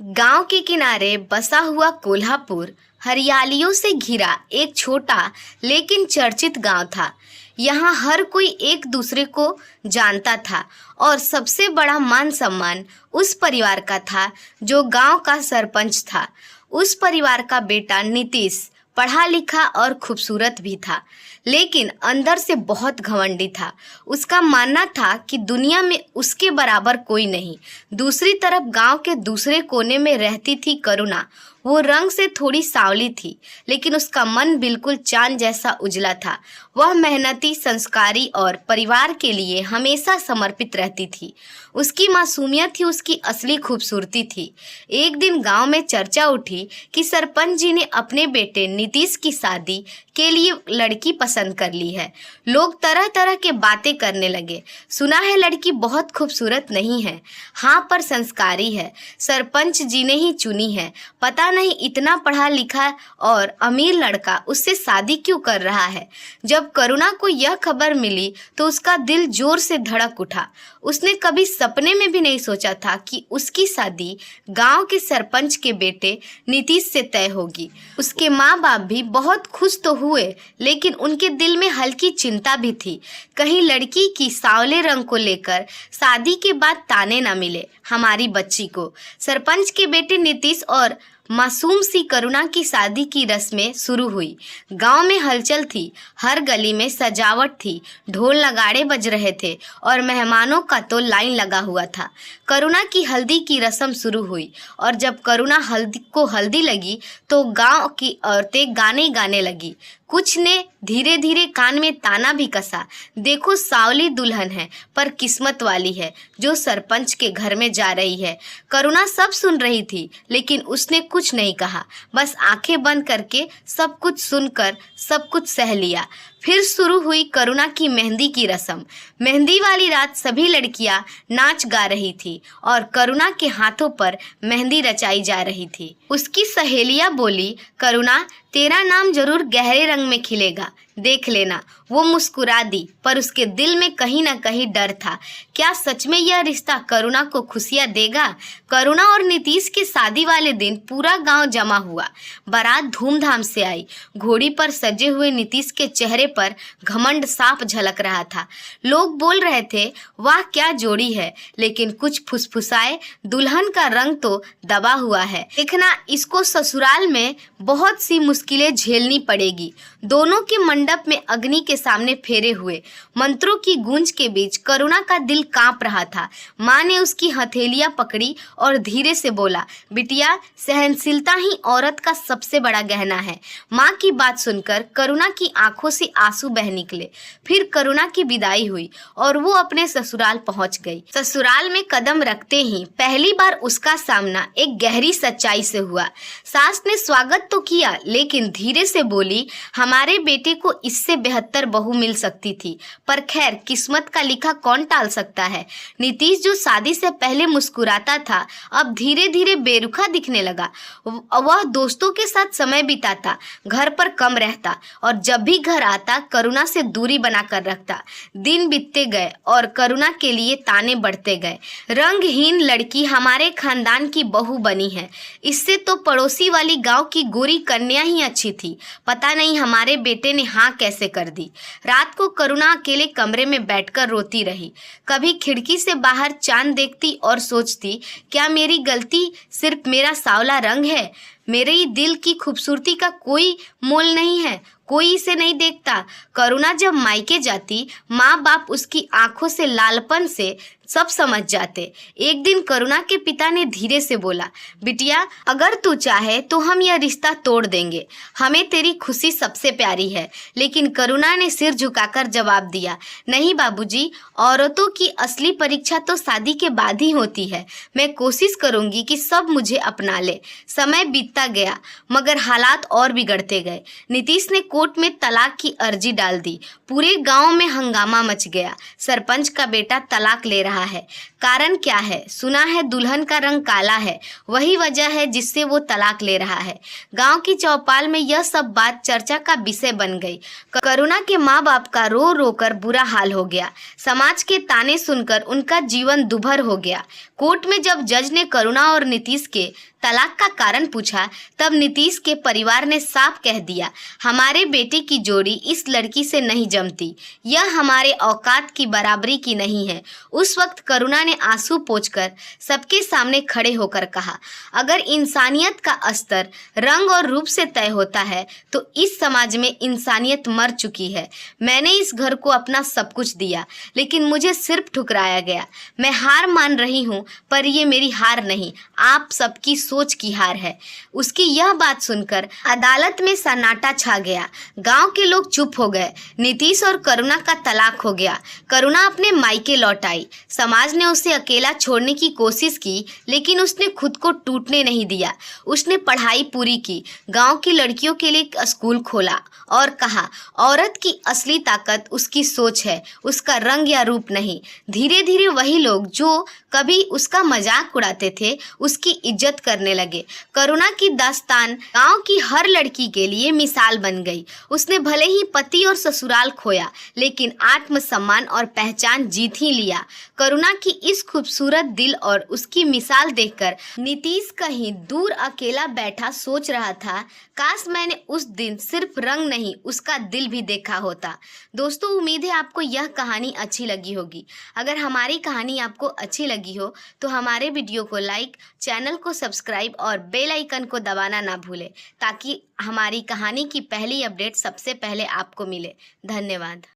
गांव के किनारे बसा हुआ कोल्हापुर हरियालियों से घिरा एक छोटा लेकिन चर्चित गांव था। यहाँ हर कोई एक दूसरे को जानता था और सबसे बड़ा मान सम्मान उस परिवार का था जो गांव का सरपंच था। उस परिवार का बेटा नीतीश पढ़ा लिखा और खूबसूरत भी था, लेकिन अंदर से बहुत घमंडी था। उसका मानना था कि दुनिया में उसके बराबर कोई नहीं। दूसरी तरफ गांव के दूसरे कोने में रहती थी करुणा। वो रंग से थोड़ी सांवली थी, लेकिन उसका मन बिल्कुल चांद जैसा उजला था। वह मेहनती, संस्कारी और परिवार के लिए हमेशा समर्पित रहती थी। उसकी मासूमियत ही उसकी असली खूबसूरती थी। एक दिन गांव में चर्चा उठी कि सरपंच जी ने अपने बेटे नीतीश की शादी के लिए लड़की पसंद कर ली है। लोग तरह तरह के बातें करने लगे। सुना है लड़की बहुत खूबसूरत नहीं है, हाँ पर संस्कारी है। सरपंच जी ने ही चुनी है। पता नहीं इतना पढ़ा लिखा और अमीर लड़का उससे शादी क्यों कर रहा है। जब करुणा को यह खबर मिली तो उसका दिल जोर से धड़क उठा। उसने कभी सपने में भी नहीं सोचा था कि उसकी शादी गांव के सरपंच के बेटे नीतीश से तय होगी। उसके माँ बाप भी बहुत खुश तो हुए, लेकिन उनके दिल में हल्की चिंता भी थी। कहीं लड़की की सांवले रंग को लेकर शादी के बाद ताने न मिले हमारी बच्ची को। सरपंच के बेटे नीतीश और मासूम सी करुणा की शादी की रस्में शुरू हुई। गांव में हलचल थी, हर गली में सजावट थी, ढोल नगाड़े बज रहे थे और मेहमानों का तो लाइन लगा हुआ था। करुणा की हल्दी की रस्म शुरू हुई और जब करुणा हल्दी लगी तो गांव की औरतें गाने गाने लगी। कुछ ने धीरे धीरे कान में ताना भी कसा, देखो सांवली दुल्हन है पर किस्मत वाली है जो सरपंच के घर में जा रही है। करुणा सब सुन रही थी, लेकिन उसने कुछ नहीं कहा, बस आंखें बंद करके सब कुछ सुनकर सब कुछ सह लिया। फिर शुरू हुई करुणा की मेहंदी की रस्म। मेहंदी वाली रात सभी लड़कियां नाच गा रही थी और करुणा के हाथों पर मेहंदी रचाई जा रही थी। उसकी सहेलियां बोली, करुणा तेरा नाम जरूर गहरे रंग में खिलेगा, देख लेना। वो मुस्कुरा दी, पर उसके दिल में कहीं ना कहीं डर था। क्या सच में यह रिश्ता करुणा को खुशियां देगा? करुणा और नीतीश के शादी वाले दिन पूरा गांव जमा हुआ। बारात धूमधाम से आई। घोड़ी पर सजे हुए नीतीश के चेहरे पर घमंड साफ झलक रहा था। लोग बोल रहे थे, वाह क्या जोड़ी है, लेकिन कुछ फुसफुसाए, दुल्हन का रंग तो दबा हुआ है, देखना इसको ससुराल में बहुत सी मुश्किलें झेलनी पड़ेगी। दोनों के मंडप में अग्नि के सामने फेरे हुए। मंत्रों की गूंज के बीच करुणा का दिल कांप रहा था। माँ ने उसकी हथेलियां पकड़ी और धीरे से बोला, बिटिया सहनशीलता ही औरत का सबसे बड़ा गहना है। माँ की बात सुनकर करुणा की आंखों से आंसू बह निकले। फिर करुणा की विदाई हुई और वो अपने ससुराल पहुंच गई। ससुराल में कदम रखते ही पहली बार उसका सामना एक गहरी सच्चाई से हुआ। सास ने स्वागत तो किया, लेकिन धीरे से बोली, हमारे बेटे को इससे बेहतर बहू मिल सकती थी, पर खैर किस्मत का लिखा कौन टाल सकता है। नीतीश जो शादी से पहले मुस्कुराता था, अब धीरे धीरे बेरुखा दिखने लगा। वह दोस्तों के साथ समय बिताता, घर पर कम रहता और जब भी घर आता करुणा से दूरी बनाकर रखता। दिन बीतते गए और करुणा के लिए ताने बढ़ते गए। रंगहीन लड़की हमारे खानदान की बहू बनी है, इससे तो पड़ोसी वाली गांव की गोरी कन्या ही अच्छी थी। पता नहीं हमारे बेटे ने हाँ कैसे कर दी। रात को करुणा अकेले कमरे में बैठकर रोती रही। कभी खिड़की से बाहर चांद देखती और सोचती, क्या मेरी गलती सिर्फ मेरा सांवला रंग है? मेरे दिल की खूबसूरती का कोई मोल नहीं है, कोई इसे नहीं देखता। करुणा जब मायके जाती, माँ बाप उसकी आंखों से लालपन से सब समझ जाते। एक दिन करुणा के पिता ने धीरे से बोला, बिटिया अगर तू चाहे तो हम यह रिश्ता तोड़ देंगे, हमें तेरी खुशी सबसे प्यारी है। लेकिन करुणा ने सिर झुकाकर जवाब दिया, नहीं बाबूजी, औरतों की असली परीक्षा तो शादी के बाद ही होती है। मैं कोशिश करूंगी कि सब मुझे अपना ले। समय बीतता गया, मगर हालात और बिगड़ते गए। नीतीश ने कोर्ट में तलाक की अर्जी डाल दी। पूरे गांव में हंगामा मच गया। सरपंच का बेटा तलाक ले रहा रहा है। कारण क्या है? सुना है दुल्हन का रंग काला है, वही वजह है जिससे वो तलाक ले रहा है। गांव की चौपाल में यह सब बात चर्चा का विषय बन गई। करुणा के माँ बाप का रो रो कर बुरा हाल हो गया। समाज के ताने सुनकर उनका जीवन दुभर हो गया। कोर्ट में जब जज ने करुणा और नीतीश के तलाक का कारण पूछा, तब नीतीश के परिवार ने साफ कह दिया, हमारे बेटे की जोड़ी इस लड़की से नहीं जमती, यह हमारे औकात की बराबरी की नहीं है। उस वक्त करुणा ने आंसू पोंछकर सबके सामने खड़े होकर कहा, अगर इंसानियत का स्तर रंग और रूप से तय होता है तो इस समाज में इंसानियत मर चुकी है। मैंने इस घर को अपना सब कुछ दिया, लेकिन मुझे सिर्फ ठुकराया गया। मैं हार मान रही हूँ, पर ये मेरी हार नहीं, आप सबकी सोच की हार है। उसकी यह बात सुनकर अदालत में सन्नाटा छा गया। गांव के लोग चुप हो गए। नीतीश और करुणा का तलाक हो गया। करुणा अपने मायके लौट आई। समाज ने उसे अकेला छोड़ने की कोशिश की, लेकिन उसने खुद को टूटने नहीं दिया। उसने पढ़ाई पूरी की, गांव की लड़कियों के लिए स्कूल खोला और कहा, औरत की असली ताकत उसकी सोच है, उसका रंग या रूप नहीं। धीरे धीरे वही लोग जो कभी उसका मजाक उड़ाते थे, उसकी इज्जत करने लगे। करुणा की दास्तान गांव की हर लड़की के लिए मिसाल बन गई। उसने भले ही पति और ससुराल खोया, लेकिन आत्मसम्मान और पहचान जीत ही लिया। करुणा की इस खूबसूरत दिल और उसकी मिसाल देखकर नीतीश कहीं दूर अकेला बैठा सोच रहा था, काश मैंने उस दिन सिर्फ रंग नहीं, उसका दिल भी देखा होता। दोस्तों, उम्मीद है आपको यह कहानी अच्छी लगी होगी। अगर हमारी कहानी आपको अच्छी लगी हो तो हमारे वीडियो को लाइक, चैनल को सब्सक्राइब और बेल आइकन को दबाना ना भूलें, ताकि हमारी कहानी की पहली अपडेट सबसे पहले आपको मिले। धन्यवाद।